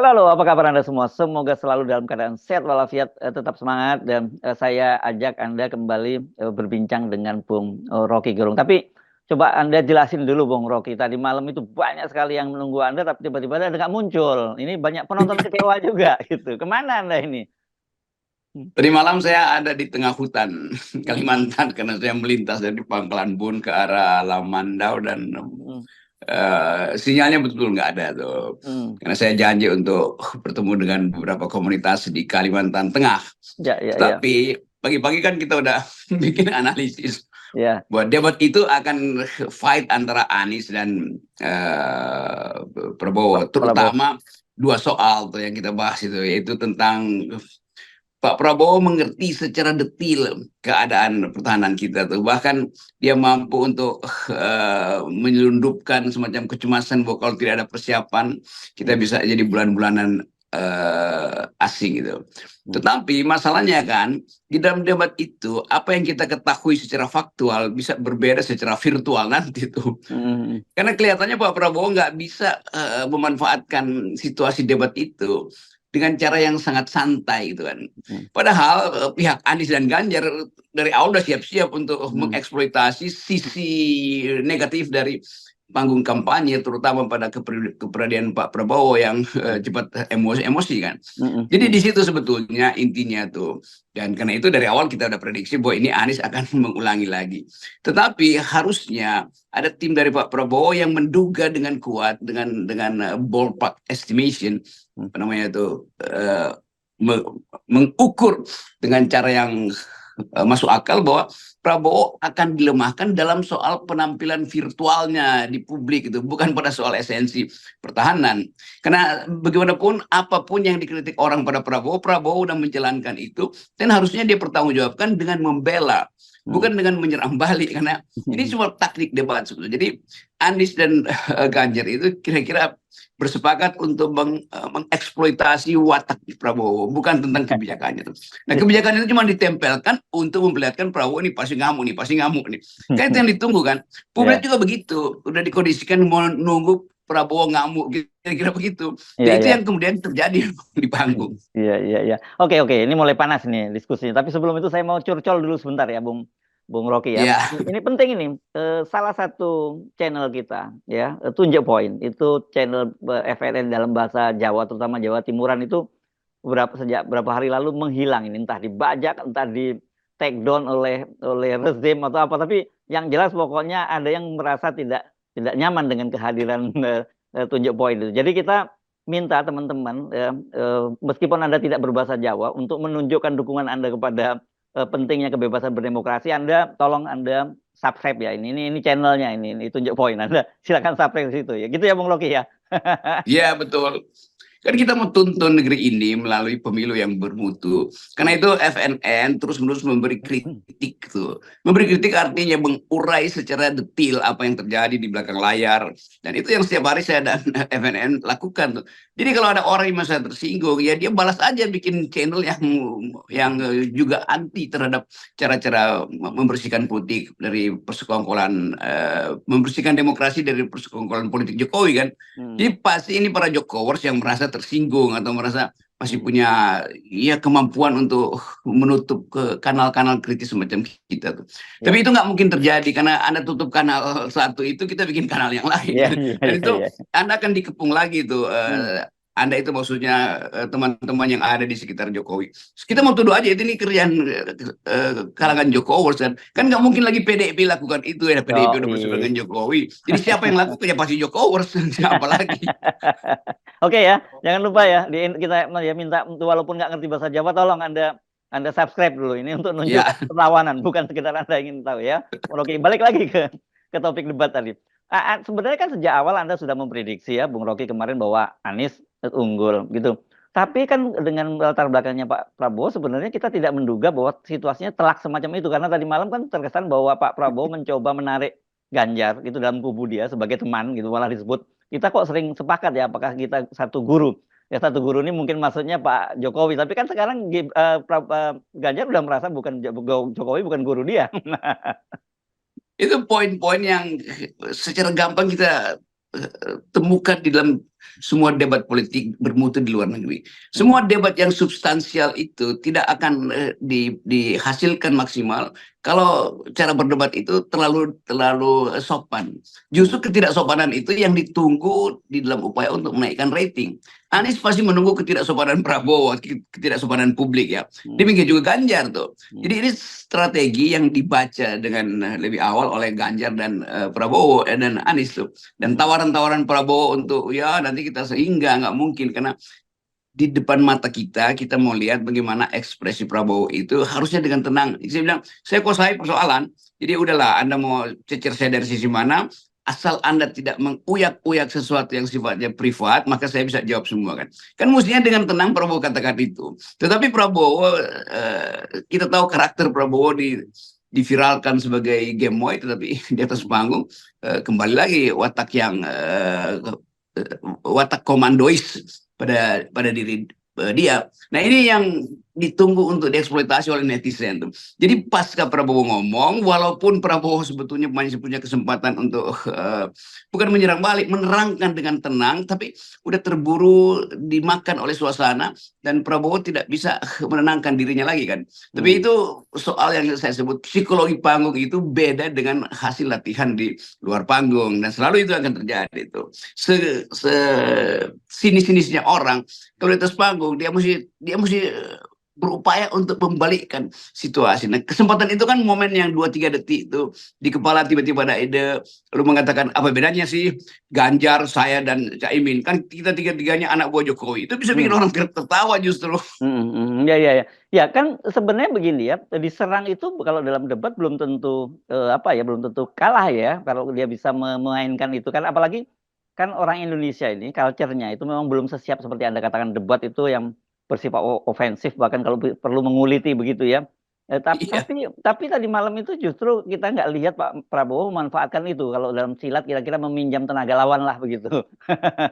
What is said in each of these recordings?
Halo, halo, apa kabar Anda semua? Semoga selalu dalam keadaan sehat walafiat, tetap semangat dan saya ajak Anda kembali berbincang dengan Bung Rocky Gerung. Tapi coba Anda jelasin dulu Bung Rocky. Tadi malam itu banyak sekali yang menunggu Anda, tapi tiba-tiba Anda nggak muncul. Ini banyak penonton kecewa juga gitu. Kemana Anda ini? Tadi malam saya ada di tengah hutan Hmm, Kalimantan karena saya melintas dari Pangkalan Bun ke arah Lamandau dan hmm, sinyalnya betul nggak ada tuh. hmm. Karena saya janji untuk bertemu dengan beberapa komunitas di Kalimantan Tengah. Ya, ya, ya, Tetapi pagi-pagi kan kita udah bikin analisis ya. buat debat itu akan fight antara Anies dan Prabowo, Pak Prabowo. terutama dua soal tuh yang kita bahas itu, yaitu tentang Pak Prabowo mengerti secara detil keadaan pertahanan kita tuh. Bahkan dia mampu untuk menyelundupkan semacam kecemasan bahwa kalau tidak ada persiapan kita Hmm, bisa jadi bulan-bulanan asing gitu. hmm, Tetapi masalahnya kan di dalam debat itu apa yang kita ketahui secara faktual bisa berbeda secara virtual nanti tuh. hmm, Karena kelihatannya Pak Prabowo nggak bisa memanfaatkan situasi debat itu dengan cara yang sangat santai gitu kan. hmm, Padahal pihak Anies dan Ganjar dari awal udah siap-siap untuk hmm, mengeksploitasi sisi negatif dari panggung kampanye, terutama pada kepribadian Pak Prabowo yang hmm, cepat emosi kan. hmm, Jadi hmm, di situ sebetulnya intinya tuh. Dan karena itu dari awal kita udah prediksi bahwa ini Anies akan mengulangi lagi. Tetapi harusnya ada tim dari Pak Prabowo yang menduga dengan kuat dengan ballpark estimation hmm. apa namanya itu mengukur dengan cara yang masuk akal bahwa Prabowo akan dilemahkan dalam soal penampilan virtualnya di publik itu, bukan pada soal esensi pertahanan. Karena bagaimanapun apapun yang dikritik orang pada Prabowo, Prabowo udah menjalankan itu dan harusnya dia pertanggungjawabkan dengan membela, Hmm. bukan dengan menyerang balik, karena ini cuma taktik debat sebetulnya. Jadi Anies dan Ganjar itu kira-kira bersepakat untuk mengeksploitasi watak Prabowo, bukan tentang kebijakannya. Nah, kebijakan itu cuma ditempelkan untuk memperlihatkan Prabowo ini pasti ngamuk nih, pasti ngamuk nih. Kan itu yang ditunggu kan. Publik Ya, juga begitu, udah dikondisikan mau nunggu Prabowo ngamuk, kira-kira begitu. Dan iya, itu iya. yang kemudian terjadi di panggung. Iya, iya, iya. Oke, oke. Ini mulai panas nih diskusinya. Tapi sebelum itu saya mau curcol dulu sebentar ya, Bung Rocky ya. Ya, Ini penting ini. Salah satu channel kita ya, Tunjuk Point. Itu channel FNN dalam bahasa Jawa, terutama Jawa Timuran itu sejak berapa hari lalu menghilang ini. Entah dibajak, entah di take down oleh rezim atau apa. Tapi yang jelas pokoknya ada yang merasa tidak nyaman dengan kehadiran Tunjuk Point itu. Jadi kita minta teman-teman meskipun Anda tidak berbahasa Jawa untuk menunjukkan dukungan Anda kepada pentingnya kebebasan berdemokrasi, Anda tolong Anda subscribe ya, ini channelnya, ini Tunjuk Poin, Anda silakan subscribe di situ ya, gitu ya Bung Loki ya. ya betul. Kan kita mau tuntun negeri ini melalui pemilu yang bermutu. Karena itu FNN terus-menerus memberi kritik tuh. Memberi kritik artinya mengurai secara detail apa yang terjadi di belakang layar. Dan itu yang setiap hari saya dan FNN lakukan tuh. Jadi kalau ada orang yang merasa tersinggung, ya dia balas aja bikin channel yang juga anti terhadap cara-cara membersihkan politik dari persekongkolan, membersihkan demokrasi dari persekongkolan politik Jokowi kan. Hmm, Jadi pasti ini para Jokowers yang merasa tersinggung atau merasa masih hmm, punya ya kemampuan untuk menutup ke kanal-kanal kritis semacam kita tuh. Tapi ya, itu nggak mungkin terjadi karena Anda tutup kanal satu itu kita bikin kanal yang lain. ya, ya, Dan ya, itu ya. Anda akan dikepung lagi tuh. Hmm. Anda itu maksudnya teman-teman yang ada di sekitar Jokowi. Kita mau tuduh aja itu ini kerjaan kalangan Jokowers kan nggak mungkin lagi PDIP lakukan itu ya, PDIP Oh, udah bersama iya. dengan Jokowi. Jadi siapa yang lakukan ya pasti Jokowers, siapa lagi? Oke ya, jangan lupa ya, kita ya minta walaupun nggak ngerti bahasa Jawa, tolong Anda subscribe dulu ini untuk menunjukkan Ya, perlawanan, bukan sekedar Anda ingin tahu ya. Oke, balik lagi ke topik debat tadi. Sebenarnya kan sejak awal Anda sudah memprediksi ya, Bung Rocky kemarin bahwa Anies unggul gitu. Tapi kan dengan latar belakangnya Pak Prabowo, sebenarnya kita tidak menduga bahwa situasinya telak semacam itu. Karena tadi malam kan terkesan bahwa Pak Prabowo mencoba menarik Ganjar itu dalam kubu dia sebagai teman gitu, malah disebut kita kok sering sepakat ya, apakah kita satu guru. Ya satu guru ini mungkin maksudnya Pak Jokowi. Tapi kan sekarang Ganjar udah merasa bukan Jokowi bukan guru dia. itu poin-poin yang secara gampang kita temukan di dalam semua debat politik bermutu di luar negeri. Semua debat yang substansial itu tidak akan dihasilkan maksimal kalau cara berdebat itu terlalu sopan. Justru ketidaksopanan itu yang ditunggu di dalam upaya untuk menaikkan rating. Anies pasti menunggu ketidaksopanan Prabowo, ketidaksopanan publik ya. Demikian juga Ganjar tuh. Jadi ini strategi yang dibaca dengan lebih awal oleh Ganjar dan Prabowo dan Anies tuh. Dan tawaran-tawaran Prabowo untuk ya nanti kita sehingga nggak mungkin karena di depan mata kita mau lihat bagaimana ekspresi Prabowo itu harusnya dengan tenang. Saya bilang, saya kuasai persoalan, jadi udahlah Anda mau cecer saya dari sisi mana, asal Anda tidak menguyak-uyak sesuatu yang sifatnya privat, maka saya bisa jawab semua kan. Kan mestinya dengan tenang Prabowo katakan itu. Tetapi Prabowo, kita tahu karakter Prabowo diviralkan sebagai gemoy, tetapi di atas panggung kembali lagi watak yang watak komandois pada diri dia. Nah ini yang ditunggu untuk dieksploitasi oleh netizen tuh. Jadi pasca Prabowo ngomong, walaupun Prabowo sebetulnya masih punya kesempatan untuk bukan menyerang balik, menerangkan dengan tenang, tapi udah terburu dimakan oleh suasana dan Prabowo tidak bisa menenangkan dirinya lagi kan. Tapi itu soal yang saya sebut psikologi panggung itu beda dengan hasil latihan di luar panggung dan selalu itu akan terjadi itu. Sinis-sinisnya orang kalau di atas panggung dia mesti berupaya untuk membalikkan situasi. Nah, kesempatan itu kan momen yang 2-3 detik itu di kepala tiba-tiba ada ide, lu mengatakan apa bedanya sih Ganjar, saya dan Caimin? Kan kita tiga-tiganya anak buah Jokowi. Itu bisa bikin orang tertawa justru. Ya, ya, ya. Ya kan sebenarnya begini ya, diserang itu kalau dalam debat belum tentu belum tentu kalah ya kalau dia bisa memainkan itu kan, apalagi kan orang Indonesia ini culture-nya itu memang belum sesiap seperti Anda katakan debat itu yang bersifat ofensif bahkan kalau perlu menguliti begitu ya. Iya. Tapi tadi malam itu justru kita nggak lihat Pak Prabowo memanfaatkan itu kalau dalam silat kira-kira meminjam tenaga lawan lah begitu.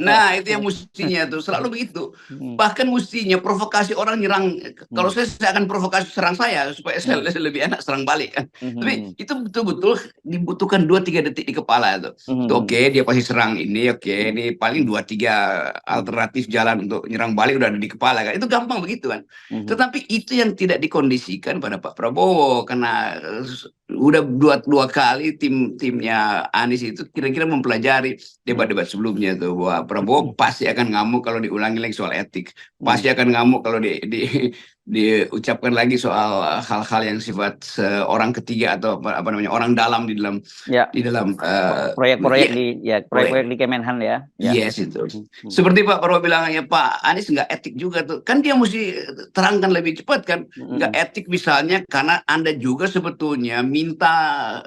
Nah, itu yang mestinya tuh selalu begitu. Bahkan mestinya provokasi orang nyerang. Kalau saya akan provokasi serang saya supaya saya lebih enak serang balik kan. Tapi itu betul-betul dibutuhkan 2-3 detik di kepala itu. Oke, dia pasti serang ini. Oke, ini paling 2-3 alternatif jalan untuk nyerang balik udah ada di kepala kan. Itu gampang begitu kan. Tetapi itu yang tidak dikondisikan pada Pak Prabowo karena udah dua kali timnya Anies itu kira-kira mempelajari debat-debat sebelumnya tuh bahwa Prabowo pasti akan ngamuk kalau diulangi lagi soal etik, pasti akan ngamuk kalau diucapkan lagi soal hal-hal yang sifat orang ketiga atau apa namanya orang dalam di dalam proyek-proyek proyek-proyek di Kemenhan ya. Yes itu. Seperti Pak Prabowo bilang ya Pak Anies nggak etik juga tuh. Kan dia mesti terangkan lebih cepat kan. Nggak etik misalnya karena Anda juga sebetulnya minta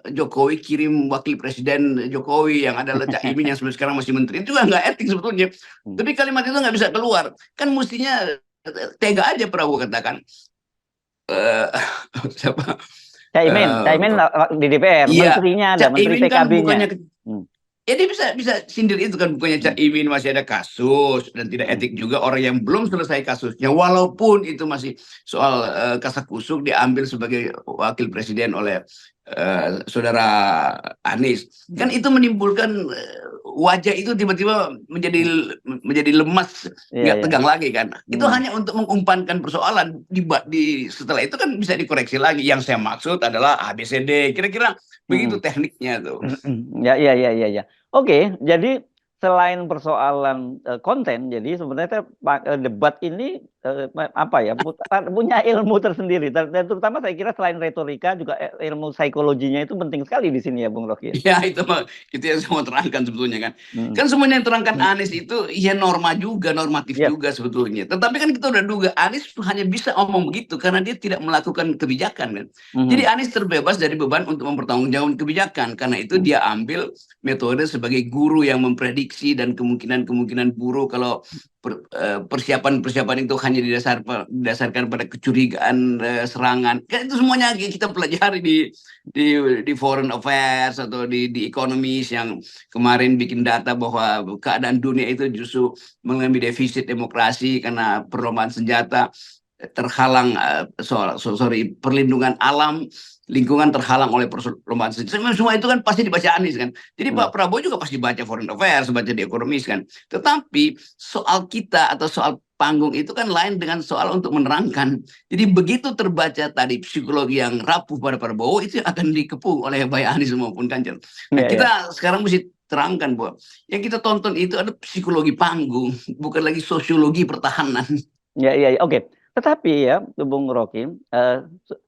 Jokowi kirim wakil presiden Jokowi yang adalah Caimin yang sekarang masih menteri. Itu juga nggak etik sebetulnya. Tapi kalimat itu nggak bisa keluar. Kan mestinya tega aja Prabowo katakan. Siapa? Caimin di DPR, iya, menterinya ada, menteri PKB-nya. Ya dia bisa sindir itu kan bukannya Caimin masih ada kasus dan tidak etik juga orang yang belum selesai kasusnya walaupun itu masih soal kasakusuk diambil sebagai wakil presiden oleh saudara Anies kan itu menimbulkan wajah itu tiba-tiba menjadi lemas nggak tegang lagi kan itu hanya untuk mengumpankan persoalan setelah itu kan bisa dikoreksi lagi yang saya maksud adalah ABCD kira-kira begitu tekniknya tuh. Ya. Oke, jadi selain persoalan konten, jadi sebenarnya debat ini punya ilmu tersendiri. Terutama saya kira selain retorika juga ilmu psikologinya itu penting sekali di sini ya, Bung Rocky. Ya itu yang saya mau terangkan sebetulnya kan. Kan semuanya yang terangkan Anies itu ya normatif juga sebetulnya. Tetapi kan kita udah duga Anies hanya bisa omong begitu karena dia tidak melakukan kebijakan kan. Jadi Anies terbebas dari beban untuk mempertanggungjawabkan kebijakan karena itu dia ambil metode sebagai guru yang memprediksi dan kemungkinan buruk kalau persiapan itu hanya didasarkan pada kecurigaan serangan. Kan itu semuanya kita pelajari di foreign affairs atau di ekonomis yang kemarin bikin data bahwa keadaan dunia itu justru mengalami defisit demokrasi karena perlombaan senjata. terhalang sorry, perlindungan alam, lingkungan terhalang oleh perlombaan. Semua itu kan pasti dibaca Anies kan. Jadi Pak Prabowo juga pasti baca Foreign Affairs, baca The Economist kan. Tetapi soal kita atau soal panggung itu kan lain dengan soal untuk menerangkan. Jadi begitu terbaca tadi psikologi yang rapuh pada Prabowo, itu akan dikepung oleh baik Anies maupun Ganjar. Nah, kita sekarang mesti terangkan bahwa yang kita tonton itu ada psikologi panggung, bukan lagi sosiologi pertahanan. Ya, oke. Tetapi ya, Bung Rocky,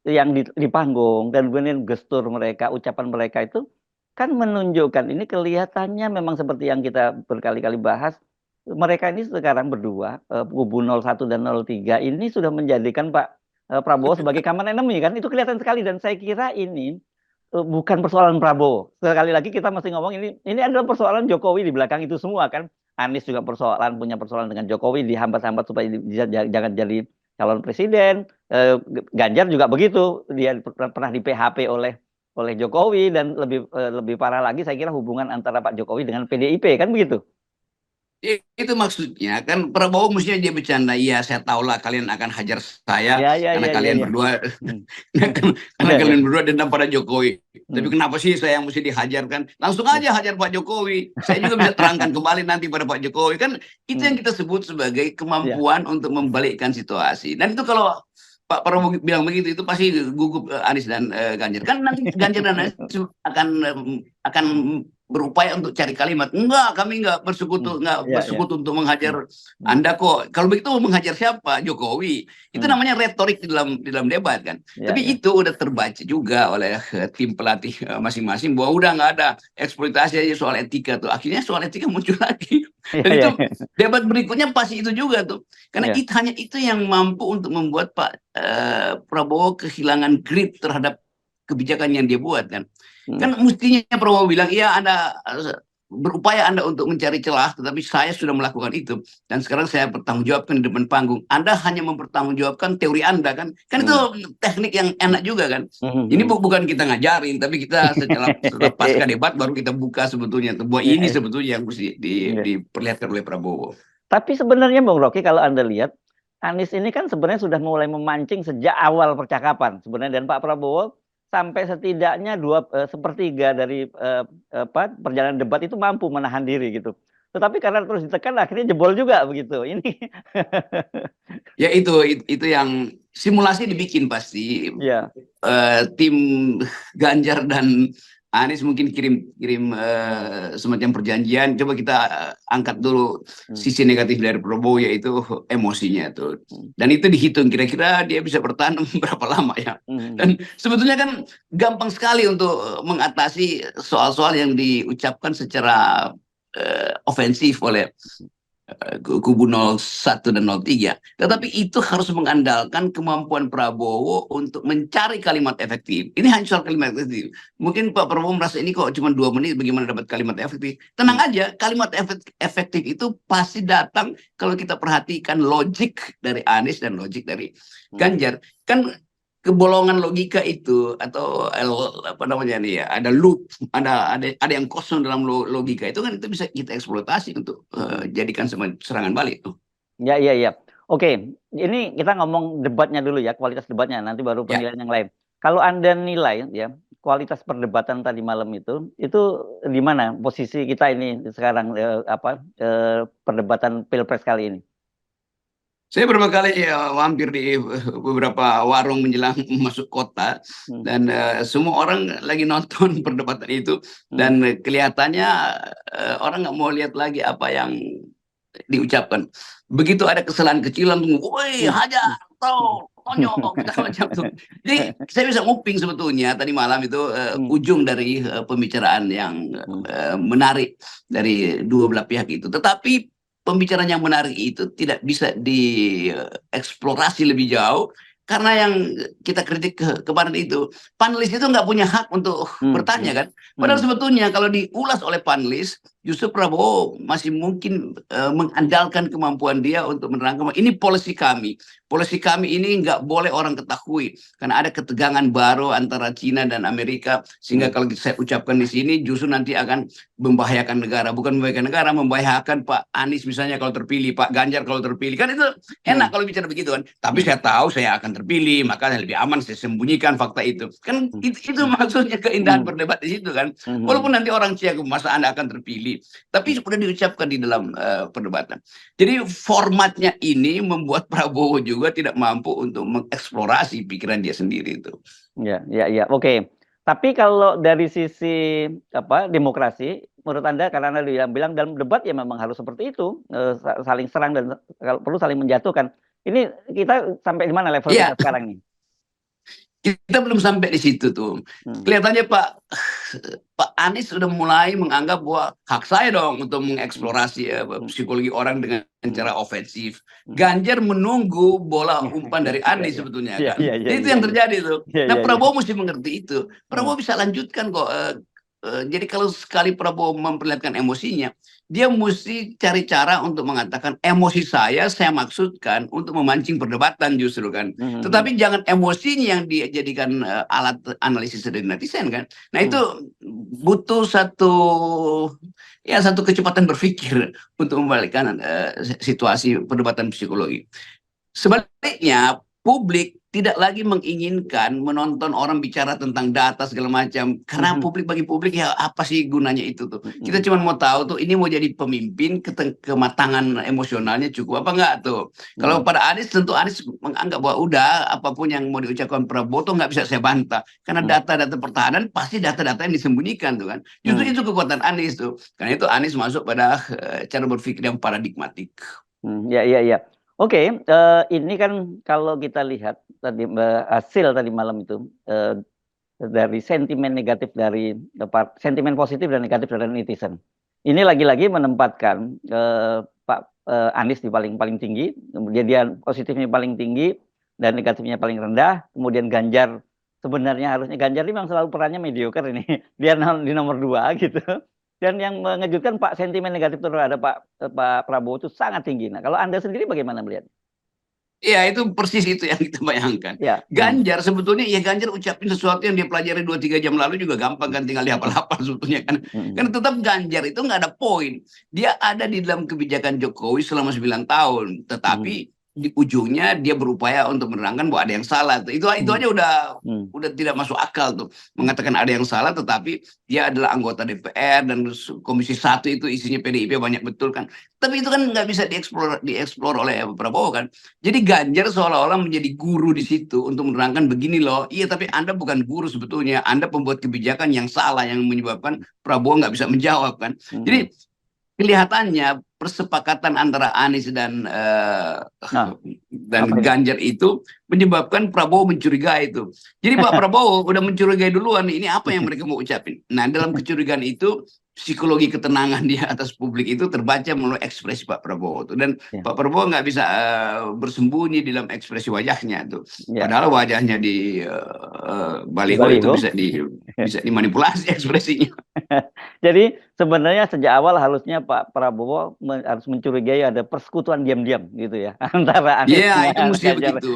yang di panggung dan kemudian gestur mereka, ucapan mereka itu kan menunjukkan ini kelihatannya memang seperti yang kita berkali-kali bahas. Mereka ini sekarang berdua, kubu 01 dan 03 ini sudah menjadikan Pak Prabowo sebagai common enemy kan. Itu kelihatan sekali dan saya kira ini bukan persoalan Prabowo. Sekali lagi kita masih ngomong ini adalah persoalan Jokowi di belakang itu semua kan. Anies juga punya persoalan dengan Jokowi, dihambat-hambat supaya jangan jadi calon presiden. Ganjar juga begitu, dia pernah di PHP oleh Jokowi dan lebih parah lagi saya kira hubungan antara Pak Jokowi dengan PDIP kan begitu. Itu maksudnya kan Prabowo mestinya dia bercanda, iya saya tahulah kalian akan hajar saya karena kalian berdua karena kalian berdua dendam pada Jokowi. Tapi kenapa sih saya yang mesti dihajarkan? Langsung aja hajar Pak Jokowi. Saya juga bisa terangkan kembali nanti pada Pak Jokowi kan. Itu yang kita sebut sebagai kemampuan untuk membalikkan situasi. Dan itu kalau Pak Prabowo bilang begitu, itu pasti gugup Anies dan Ganjar. Kan nanti Ganjar dan Anies akan berupaya untuk cari kalimat. Enggak, kami enggak bersekutu, untuk menghajar Anda kok. Kalau begitu menghajar siapa? Jokowi. Itu namanya retorik di dalam debat kan. Tapi itu udah terbaca juga oleh tim pelatih masing-masing bahwa udah nggak ada eksploitasi aja soal etika tuh. Akhirnya soal etika muncul lagi. Dan itu debat berikutnya pasti itu juga tuh. Karena hanya itu yang mampu untuk membuat Pak Prabowo kehilangan grip terhadap kebijakan yang dia buat kan. Kan mestinya Prabowo bilang, iya Anda berupaya Anda untuk mencari celah, tetapi saya sudah melakukan itu. Dan sekarang saya bertanggungjawabkan di depan panggung. Anda hanya mempertanggungjawabkan teori Anda kan. Kan itu teknik yang enak juga kan. Ini bukan kita ngajarin, tapi kita setelah pasca debat baru kita buka sebetulnya. Bahwa ini sebetulnya yang mesti diperlihatkan oleh Prabowo. Tapi sebenarnya Bung Rocky kalau Anda lihat, Anies ini kan sebenarnya sudah mulai memancing sejak awal percakapan sebenarnya, dan Pak Prabowo sampai setidaknya 2/3 dari perjalanan debat itu mampu menahan diri gitu. Tetapi karena terus ditekan akhirnya jebol juga begitu. Ini ya itu yang simulasi dibikin pasti. Tim Ganjar dan Anies mungkin kirim semacam perjanjian. Coba kita angkat dulu sisi negatif dari Prabowo, yaitu emosinya tuh. Dan itu dihitung kira-kira dia bisa bertahan berapa lama ya. Dan sebetulnya kan gampang sekali untuk mengatasi soal-soal yang diucapkan secara ofensif oleh kubu 01 dan 03. Tetapi itu harus mengandalkan kemampuan Prabowo untuk mencari kalimat efektif. Ini hanya soal kalimat efektif. Mungkin Pak Prabowo merasa ini kok cuma 2 menit bagaimana dapat kalimat efektif. Tenang aja, kalimat efektif itu pasti datang kalau kita perhatikan logik dari Anies dan logik dari Ganjar. Kan kebolongan logika itu atau apa namanya nih ya, ada loop, ada yang kosong dalam logika itu kan, itu bisa kita eksploitasi untuk jadikan serangan balik tuh. Ya. Oke, ini kita ngomong debatnya dulu ya, kualitas debatnya, nanti baru penilaian yang lain. Kalau Anda nilai ya kualitas perdebatan tadi malam itu di mana posisi kita ini sekarang perdebatan Pilpres kali ini? Saya beberapa kali mampir di beberapa warung menjelang masuk kota, dan semua orang lagi nonton perdebatan itu, dan kelihatannya orang nggak mau lihat lagi apa yang diucapkan. Begitu ada kesalahan kecil langsung, woi hajar, tonyok, macam tuh. Jadi saya bisa nguping sebetulnya tadi malam itu ujung dari pembicaraan yang menarik dari dua belah pihak itu. Tetapi pembicaraan yang menarik itu tidak bisa dieksplorasi lebih jauh karena yang kita kritik kemarin itu, panelis itu nggak punya hak untuk bertanya kan. Padahal sebetulnya kalau diulas oleh panelis justru Prabowo masih mungkin mengandalkan kemampuan dia untuk menerangkan ini polisi kami. Polisi kami ini nggak boleh orang ketahui karena ada ketegangan baru antara Cina dan Amerika, sehingga kalau saya ucapkan di sini justru nanti akan membahayakan negara, bukan membahayakan negara, membahayakan Pak Anies misalnya kalau terpilih, Pak Ganjar kalau terpilih, kan itu enak kalau bicara begitu kan. Tapi saya tahu saya akan terpilih, maka lebih aman saya sembunyikan fakta itu. Kan itu maksudnya keindahan berdebat di situ kan. Walaupun nanti orang cek masa Anda akan terpilih, tapi sudah diucapkan di dalam perdebatan. Jadi formatnya ini membuat Prabowo juga tidak mampu untuk mengeksplorasi pikiran dia sendiri itu. Ya, ya, ya. Oke. Tapi kalau dari sisi demokrasi, menurut Anda, karena Anda bilang dalam debat ya memang harus seperti itu, saling serang dan kalau perlu saling menjatuhkan. Ini kita sampai di mana level Ya, kita sekarang nih? kita belum sampai di situ tuh. Kelihatannya Pak Anies sudah mulai menganggap bahwa hak saya dong untuk mengeksplorasi psikologi orang dengan cara ofensif. Ganjar menunggu bola umpan dari Anies sebetulnya kan. Itu yang terjadi tuh. Nah, Prabowo mesti mengerti itu. Prabowo bisa lanjutkan kok. Jadi kalau sekali Prabowo memperlihatkan emosinya, dia mesti cari cara untuk mengatakan emosi saya maksudkan untuk memancing perdebatan justru kan. Tetapi jangan emosinya yang dijadikan alat analisis dari netizen kan. Nah itu butuh satu kecepatan berpikir untuk membalikkan situasi perdebatan psikologi. Sebaliknya publik tidak lagi menginginkan menonton orang bicara tentang data segala macam, karena bagi publik ya apa sih gunanya itu tuh. Kita cuma mau tahu tuh ini mau jadi pemimpin, kematangan emosionalnya cukup apa enggak tuh. Kalau pada Anies tentu Anies menganggap bahwa udah apapun yang mau diucapkan Prabowo tuh nggak bisa saya bantah, karena data-data pertahanan pasti data-data yang disembunyikan tuh kan. Justru itu kekuatan Anies tuh, karena itu Anies masuk pada cara berpikir yang paradigmatik. Ya, ya, ya. Oke, ini kan kalau kita lihat tadi hasil tadi malam itu dari sentimen negatif dari sentimen positif dan negatif dari netizen. Ini lagi-lagi menempatkan Pak Anies di paling tinggi, kemudian dia positifnya paling tinggi dan negatifnya paling rendah. Kemudian Ganjar sebenarnya harusnya Ganjar ini memang selalu perannya mediocre ini, dia di nomor 2 gitu. Dan yang mengejutkan Pak sentimen negatif terhadap Pak Prabowo itu sangat tinggi. Nah, kalau Anda sendiri bagaimana melihat? Ya itu persis itu yang kita bayangkan. Ya. Ganjar sebetulnya ya Ganjar ucapin sesuatu yang dia pelajari 2-3 jam lalu juga gampang kan, tinggal dihafal-hafal sebetulnya kan. Karena tetap Ganjar itu nggak ada poin. Dia ada di dalam kebijakan Jokowi selama 9 tahun. Tetapi di ujungnya dia berupaya untuk menerangkan bahwa ada yang salah. Itu aja udah tidak masuk akal tuh. Mengatakan ada yang salah tetapi dia adalah anggota DPR dan Komisi 1 itu isinya PDIP banyak betul kan. Tapi itu kan nggak bisa dieksplor oleh Prabowo kan. Jadi Ganjar seolah-olah menjadi guru di situ untuk menerangkan begini loh. Iya tapi Anda bukan guru sebetulnya. Anda pembuat kebijakan yang salah yang menyebabkan Prabowo nggak bisa menjawab kan. Jadi kelihatannya persepakatan antara Anies dan Ganjar itu menyebabkan Prabowo mencurigai itu. Jadi Pak Prabowo udah mencurigai duluan, ini apa yang mereka mau ucapin. Nah dalam kecurigaan itu psikologi ketenangan di atas publik itu terbaca melalui ekspresi Pak Prabowo tuh. Dan Pak Prabowo nggak bisa bersembunyi di dalam ekspresi wajahnya tuh. Padahal wajahnya di baliho itu bisa dimanipulasi ekspresinya. Jadi sebenarnya sejak awal harusnya Pak Prabowo harus mencurigai ada persekutuan diam-diam gitu ya antara Anies Iya, itu mesti Ganjar. begitu.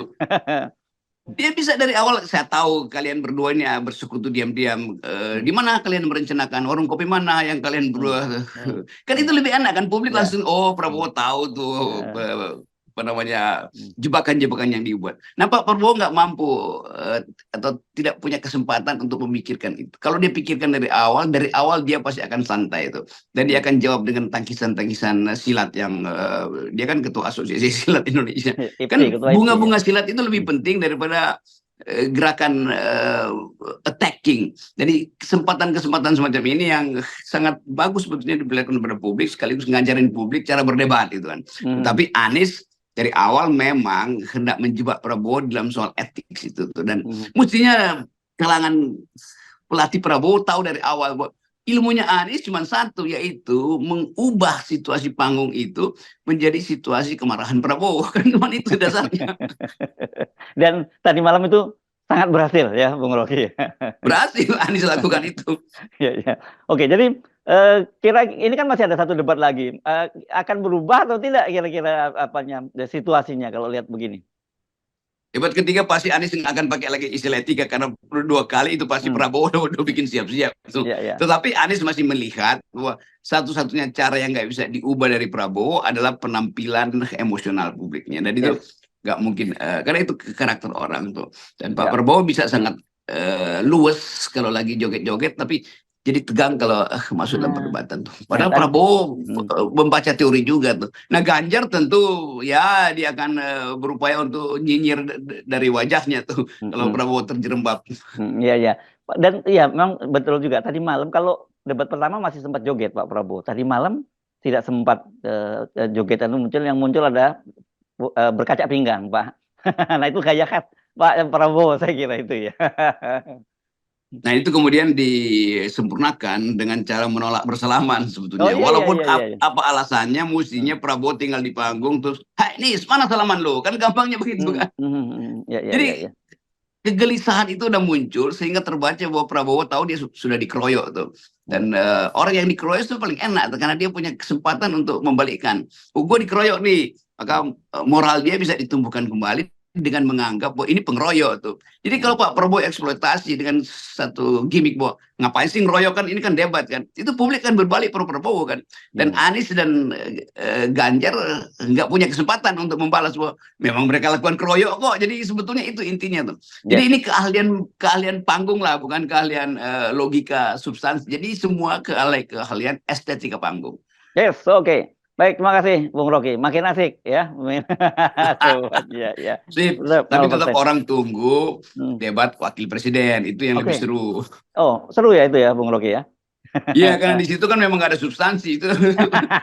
Dia bisa dari awal, saya tahu kalian berdua ini bersekutu diam-diam. Di mana kalian merencanakan warung kopi mana yang kalian berdua? Kan itu lebih enak kan, publik langsung oh Prabowo tahu tuh apa namanya jebakan-jebakan yang dibuat. Nah Pak Prabowo nggak mampu atau tidak punya kesempatan untuk memikirkan itu. Kalau dia pikirkan dari awal dia pasti akan santai itu. Dan dia akan jawab dengan tangkisan-tangkisan silat yang dia kan ketua asosiasi silat Indonesia. Kan bunga-bunga silat itu lebih penting daripada gerakan attacking. Jadi kesempatan-kesempatan semacam ini yang sangat bagus sebetulnya diperlihatkan kepada publik, sekaligus ngajarin publik cara berdebat itu kan. Tapi Anies dari awal memang hendak menjebak Prabowo dalam soal etik itu tuh. Dan mestinya kalangan pelatih Prabowo tahu dari awal bahwa ilmunya Anies cuma satu, yaitu mengubah situasi panggung itu menjadi situasi kemarahan Prabowo. Kan cuma itu dasarnya. Dan tadi malam itu sangat berhasil ya, Bung Rocky. Berhasil Anies lakukan itu. Ya, ya. Oke, jadi kira ini kan masih ada satu debat lagi. Akan berubah atau tidak kira-kira apanya situasinya kalau lihat begini? Debat ketiga pasti Anies nggak akan pakai lagi istilah etika karena dua kali itu pasti Prabowo udah bikin siap-siap. Ya, ya. Tetapi Anies masih melihat bahwa satu-satunya cara yang nggak bisa diubah dari Prabowo adalah penampilan emosional publiknya. Dan itu nggak mungkin karena itu karakter orang tuh. Dan Pak Prabowo bisa sangat luwes kalau lagi joget-joget, tapi jadi tegang kalau masuk dalam perdebatan tuh. Padahal Prabowo membaca teori juga tuh. Nah Ganjar tentu ya dia akan berupaya untuk nyinyir dari wajahnya tuh kalau Prabowo terjerembab. Iya ya. Dan ya memang betul juga. Tadi malam kalau debat pertama masih sempat joget Pak Prabowo. Tadi malam tidak sempat jogetan muncul. Yang muncul ada berkaca pinggang Pak. Nah itu gaya khas Pak Prabowo saya kira itu ya. Nah itu kemudian disempurnakan dengan cara menolak bersalaman sebetulnya. Walaupun apa alasannya, mestinya Prabowo tinggal di panggung terus, hai Nis, mana salaman lo? Kan gampangnya begitu kan. Jadi kegelisahan itu udah muncul sehingga terbaca bahwa Prabowo tahu dia sudah dikeroyok tuh. Dan orang yang dikeroyok itu paling enak tuh, karena dia punya kesempatan untuk membalikkan. Gue dikeroyok nih, maka moral dia bisa ditumbuhkan kembali dengan menganggap bahwa ini pengeroyok tuh. Jadi kalau Pak Prabowo eksploitasi dengan satu gimmick bahwa ngapain sih ngeroyok kan, ini kan debat kan, itu publik kan berbalik pro Prabowo kan. Dan Anies dan Ganjar nggak punya kesempatan untuk membalas bahwa memang mereka lakukan keroyok kok. Jadi sebetulnya itu intinya tuh. Jadi ini keahlian panggung lah, bukan keahlian logika substansi. Jadi semua keahlian estetika panggung. Yes, oke. Baik, terima kasih Bung Rocky. Makin asik ya. Ya. Sip. Tapi tetap orang tunggu debat wakil presiden, itu yang lebih seru. Oh, seru ya itu ya Bung Rocky ya. Iya, karena di situ kan memang nggak ada substansi, itu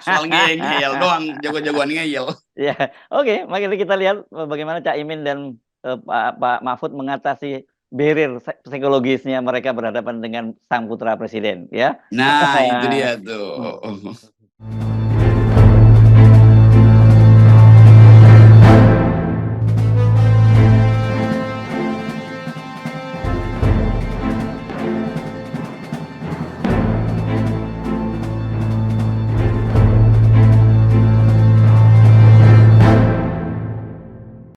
soal ngeyel doang, jago-jagoan ngeyel. Ya, oke. Mari kita lihat bagaimana Cak Imin dan Pak Mahfud mengatasi barrier psikologisnya mereka berhadapan dengan sang putra presiden ya. Nah, itu dia tuh.